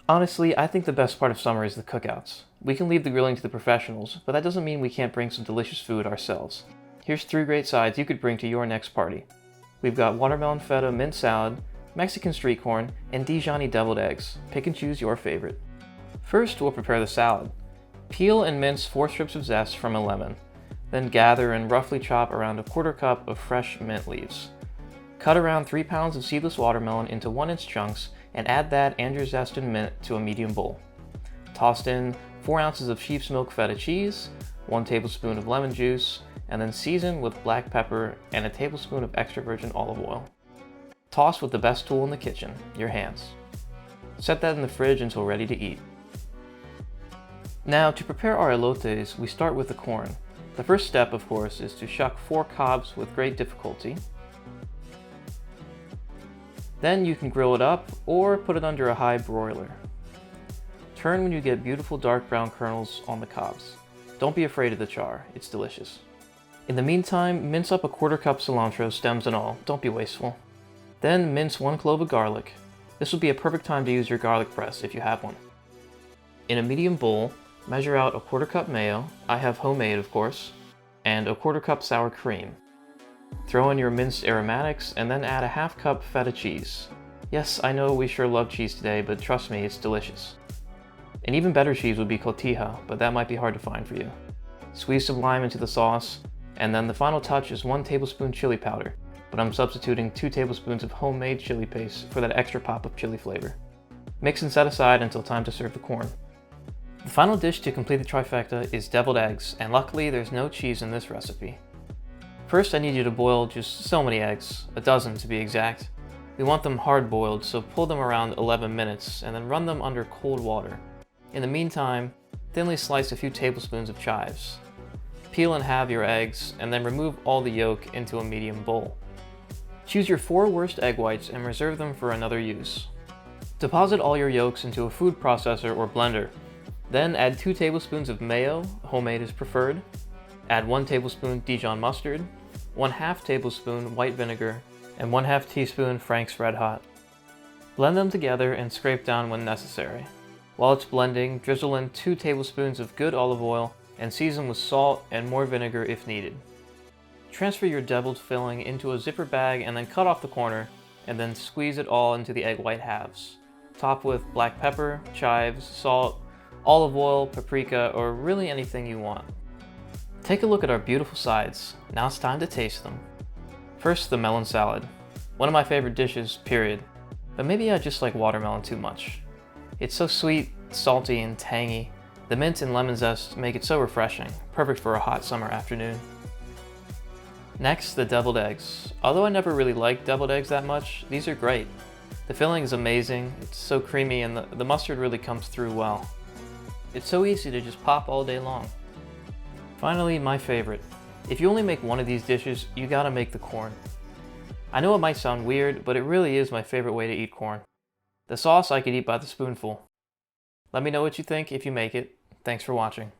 Honestly, I think the best part of summer is the cookouts. We can leave the grilling to the professionals, but that doesn't mean we can't bring some delicious food ourselves. Here's 3 great sides you could bring to your next party. We've got watermelon feta mint salad, Mexican street corn, and Dijon deviled eggs. Pick and choose your favorite. First, we'll prepare the salad. Peel and mince 4 strips of zest from a lemon. Then gather and roughly chop around a 1/4 cup of fresh mint leaves. Cut around 3 pounds of seedless watermelon into 1-inch chunks and add that and your zest and mint to a medium bowl. Toss in 4 ounces of sheep's milk feta cheese, 1 tablespoon of lemon juice, and then season with black pepper and a tablespoon of extra virgin olive oil. Toss with the best tool in the kitchen, your hands. Set that in the fridge until ready to eat. Now, to prepare our elotes, we start with the corn. The first step, of course, is to shuck 4 cobs with great difficulty. Then you can grill it up or put it under a high broiler. Turn when you get beautiful dark brown kernels on the cobs. Don't be afraid of the char, it's delicious. In the meantime, mince up a 1/4 cup cilantro, stems and all, don't be wasteful. Then mince 1 clove of garlic. This would be a perfect time to use your garlic press if you have one. In a medium bowl, measure out a 1/4 cup mayo, I have homemade of course, and a 1/4 cup sour cream. Throw in your minced aromatics and then add a 1/2 cup feta cheese. Yes, I know we sure love cheese today, but trust me, it's delicious. An even better cheese would be cotija, but that might be hard to find for you. Squeeze some lime into the sauce, and then the final touch is 1 tablespoon chili powder, but I'm substituting 2 tablespoons of homemade chili paste for that extra pop of chili flavor. Mix and set aside until time to serve the corn. The final dish to complete the trifecta is deviled eggs, and luckily there's no cheese in this recipe. First, I need you to boil just so many eggs, a dozen to be exact. We want them hard boiled, so pull them around 11 minutes and then run them under cold water. In the meantime, thinly slice a few tablespoons of chives. Peel and halve your eggs, and then remove all the yolk into a medium bowl. Choose your 4 worst egg whites and reserve them for another use. Deposit all your yolks into a food processor or blender. Then add 2 tablespoons of mayo, homemade is preferred. Add 1 tablespoon Dijon mustard, 1/2 tablespoon white vinegar, and 1/2 teaspoon Frank's Red Hot. Blend them together and scrape down when necessary. While it's blending, drizzle in 2 tablespoons of good olive oil and season with salt and more vinegar if needed. Transfer your deviled filling into a zipper bag and then cut off the corner, and then squeeze it all into the egg white halves. Top with black pepper, chives, salt, olive oil, paprika, or really anything you want. Take a look at our beautiful sides. Now it's time to taste them. First, the melon salad. One of my favorite dishes, period. But maybe I just like watermelon too much. It's so sweet, salty, and tangy. The mint and lemon zest make it so refreshing, perfect for a hot summer afternoon. Next, the deviled eggs. Although I never really liked deviled eggs that much, these are great. The filling is amazing, it's so creamy, and the mustard really comes through well. It's so easy to just pop all day long. Finally, my favorite. If you only make one of these dishes, you gotta make the corn. I know it might sound weird, but it really is my favorite way to eat corn. The sauce I could eat by the spoonful. Let me know what you think if you make it. Thanks for watching.